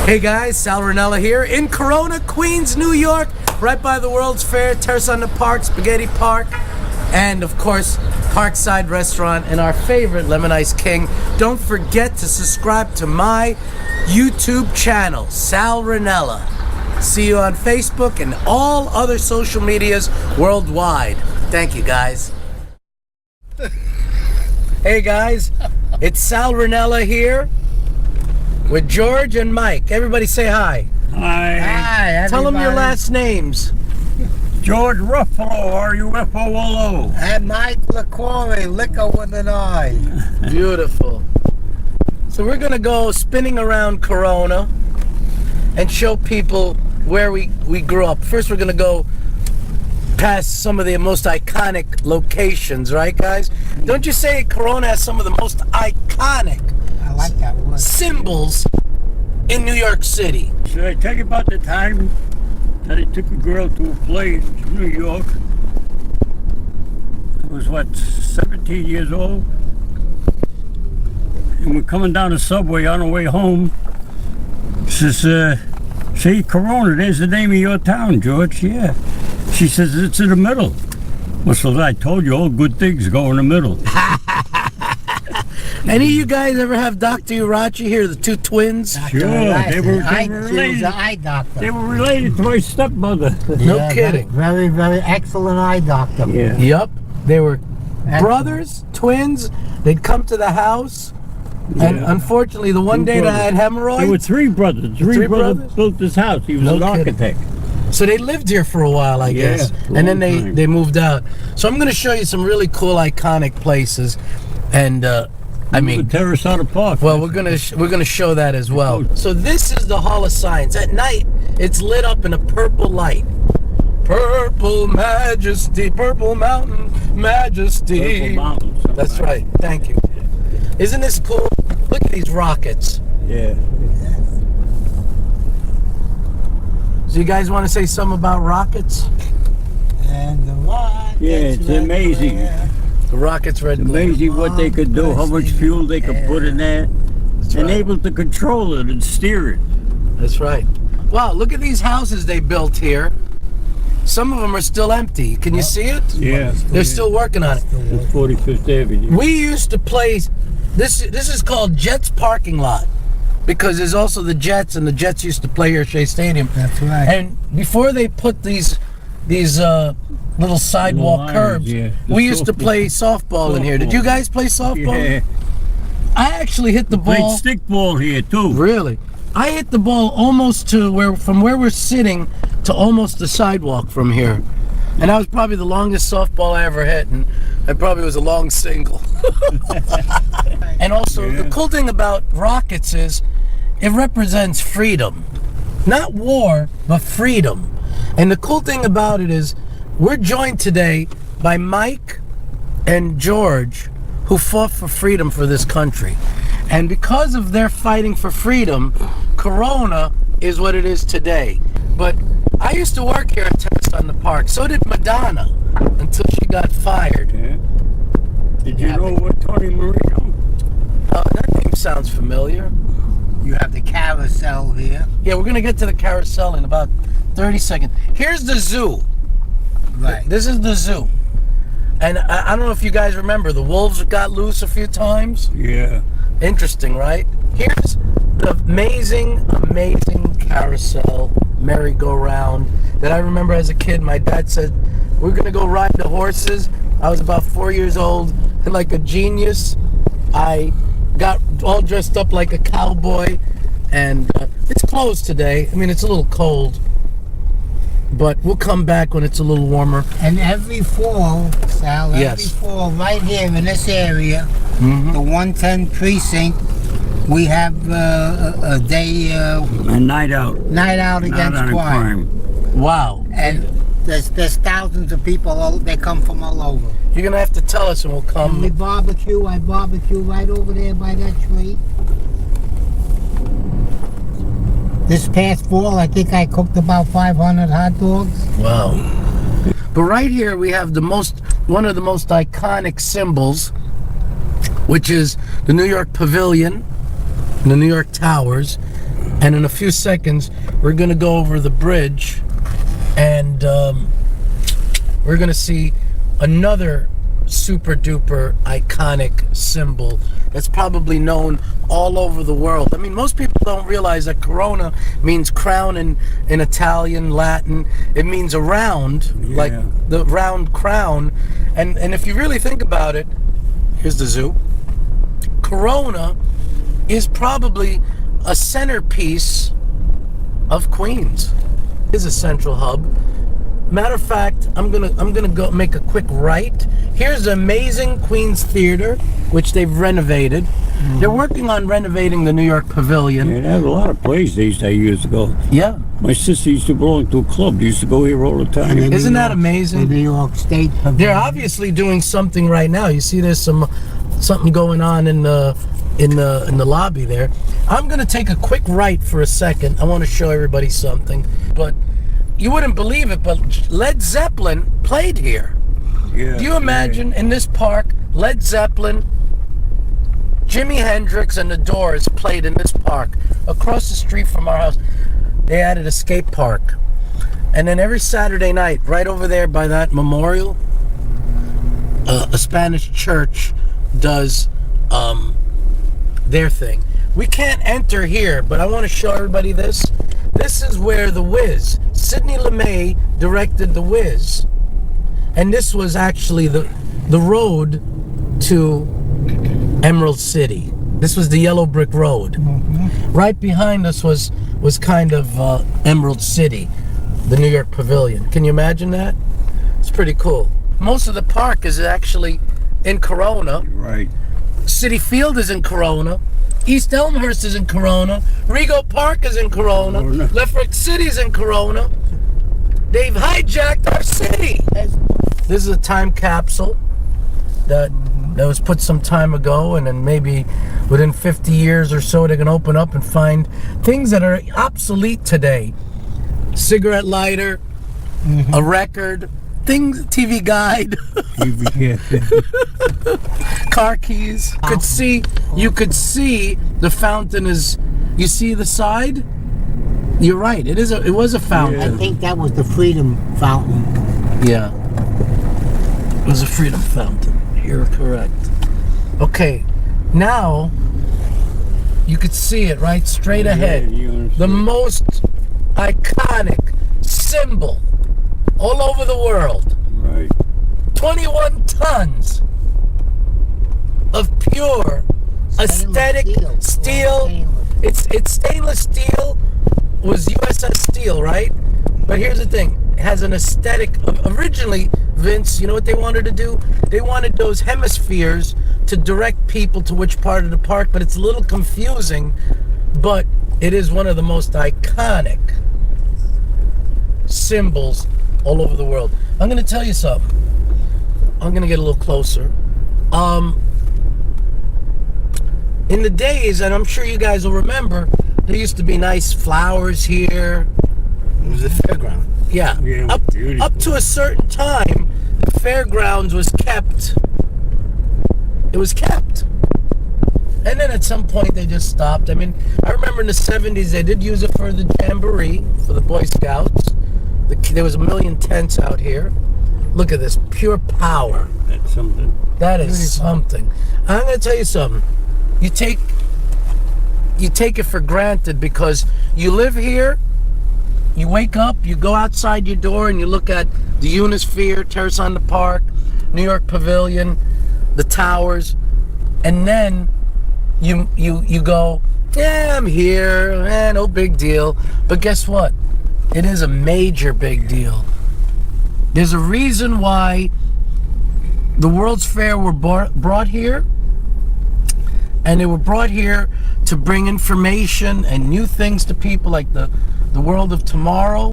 Hey guys, Sal Rinella here in Corona, Queens, New York, right by the World's Fair, Terrace on the Park, Spaghetti Park, and of course, Parkside Restaurant and our favorite Lemon Ice King. Don't forget to subscribe to my YouTube channel, Sal Rinella. See you on Facebook and all other social medias worldwide. Thank you, guys. Hey guys, it's Sal Rinella here with George and Mike. Everybody say hi. Hi. Hi, everybody. Tell them your last names. George Rufalo, R-U-F-O-L-O. And Mike Liqouri, liquor with an I. Beautiful. So we're gonna go spinning around Corona and show people where we grew up. First we're gonna go past some of the most iconic locations, right guys? Don't you say Corona has some of the most iconic I like that word. symbols in New York City? Should I tell you about the time that I took a girl to a play in New York? I was, 17 years old? And we're coming down the subway on our way home. She says, see, Corona, there's the name of your town, George. Yeah. She says, it's in the middle. Well, so I told you, all good things go in the middle. Any of you guys ever have Dr. Urachi here, the two twins? Sure, they were She was related. an eye doctor. They were related to my stepmother. No Yeah, kidding. Very, very excellent eye doctor. Yeah. Yep. They were Excellent. brothers, twins. They'd come to the house. And Yeah. unfortunately, the one Two day that I had brothers. hemorrhoids, There were three brothers. Three Three brothers brothers? built this house. He was No an kidding. architect. so they lived here for a while, I Yeah, guess. long And then time. they moved out. So I'm going to show you some really cool, iconic places. And I The mean, terrace on the park. well, we're gonna show that as well. So this is the Hall of Science. At night, it's lit up in a purple light. Purple Majesty, Purple Mountain Majesty. Purple Mountain, something That's like right. Thank you. Isn't this cool? Look at these rockets. Yeah. So you guys want to say something about rockets? And the rockets. Yeah, it's amazing. The rockets red and blue. Amazing what they could do, how much fuel they could put in there, That's and right. able to control it and steer it. That's right. Wow, look at these houses they built here. Some of them are still empty. Can you see it? Yeah. They're still working on it. It's 45th Avenue. We used to play. This is called Jets parking lot because there's also the Jets, and the Jets used to play here at Shea Stadium. That's right. And before they put these little sidewalk Little curbs, irons, yeah. we used to play softball in here. Did you guys play softball? Yeah. I actually hit the Played ball. stickball here too. Really? I hit the ball almost to from where we're sitting to almost the sidewalk from here. And that was probably the longest softball I ever hit, and it probably was a long single. And also, the cool thing about rockets is it represents freedom. Not war, but freedom. And the cool thing about it is we're joined today by Mike and George, who fought for freedom for this country. And because of their fighting for freedom, Corona is what it is today. But I used to work here at Terrace on the Park. So did Madonna, until she got fired. Yeah. Did you know what Tony Marino? That name sounds familiar. You have the carousel here. Yeah, we're gonna get to the carousel in about 30 seconds. Here's the zoo. Right. This is the zoo. And I don't know if you guys remember, the wolves got loose a few times. Yeah. Interesting, right? Here's the amazing, amazing carousel merry-go-round that I remember as a kid. My dad said, we're gonna go ride the horses. I was about 4 years old, and like a genius, I got all dressed up like a cowboy, and it's closed today. I mean, it's a little cold, but we'll come back when it's a little warmer. And every fall, Sal, every Yes. fall, right here in this area, the 110 precinct, we have a day, A night out. night out Not against on a crime. Wow. And there's thousands of people, they come from all over. You're gonna have to tell us, and we'll And we come. barbecue, I barbecue right over there by that tree. This past fall, I think I cooked about 500 hot dogs. Wow. But right here we have one of the most iconic symbols, which is the New York Pavilion, the New York Towers, And in a few seconds, we're going to go over the bridge, and we're going to see another super duper iconic symbol that's probably known all over the world. I mean, most people don't realize that Corona means crown in Italian, Latin. It means a round, like the round crown. And if you really think about it, here's the zoo. Corona is probably a centerpiece of Queens. It is a central hub. Matter of fact, I'm gonna go make a quick right. Here's the amazing Queens Theater, which they've renovated. They're working on renovating the New York Pavilion. Yeah, they have a lot of plays these days years ago. Yeah. My sister used to belong to a club. They used to go here all the time. Isn't that amazing? The New York State Pavilion. They're obviously doing something right now. You see, there's something going on in the lobby there. I'm gonna take a quick right for a second. I want to show everybody something, but you wouldn't believe it, but Led Zeppelin played here. Yeah, Do you imagine in this park, Led Zeppelin, Jimi Hendrix, and the Doors played in this park across the street from our house? They added a skate park, and then every Saturday night, right over there by that memorial, a Spanish church does their thing. We can't enter here, but I want to show everybody this. This is where The Wiz, Sidney LeMay directed The Wiz, and this was actually the road to Emerald City. This was the yellow brick road. Right behind us was kind of Emerald City, the New York Pavilion. Can you imagine that? It's pretty cool. Most of the park is actually in Corona. Right. City Field is in Corona. East Elmhurst is in Corona. Rego Park is in Corona. Lefrak City is in Corona. They've hijacked our city. This is a time capsule that was put some time ago, and then maybe within 50 years or so they're going to open up and find things that are obsolete today. Cigarette lighter, a record, things, TV guide, car keys. You could see the fountain is. You see the side? You're right. It was a fountain. I think that was the Freedom Fountain. Yeah. It was a freedom fountain. You're correct. Okay, now you could see it right straight ahead. The most iconic symbol all over the world. Right. 21 tons of pure aesthetic steel. It's stainless steel. Was USS Steel, right? But here's the thing. It has an aesthetic. Originally, Vince, you know what they wanted to do? They wanted those hemispheres to direct people to which part of the park, but it's a little confusing. But it is one of the most iconic symbols all over the world. I'm going to tell you something. I'm going to get a little closer. In the days, and I'm sure you guys will remember, there used to be nice flowers here. It was a fairground. Yeah, Yeah, it was up to a certain time, the fairgrounds was kept. It was kept. And then at some point they just stopped. I mean, I remember in the 70s they did use it for the jamboree, for the Boy Scouts. There was 1 million tents out here. Look at this, pure power. That's something. That is something. I'm going to tell you something. You take it for granted because you live here, you wake up, you go outside your door and you look at the Unisphere, Terrace on the Park, New York Pavilion, the towers, and then you go, yeah, I'm here, no big deal. But guess what? It is a major big deal. There's a reason why the World's Fair were brought here, and they were brought here to bring information and new things to people, like the world of tomorrow.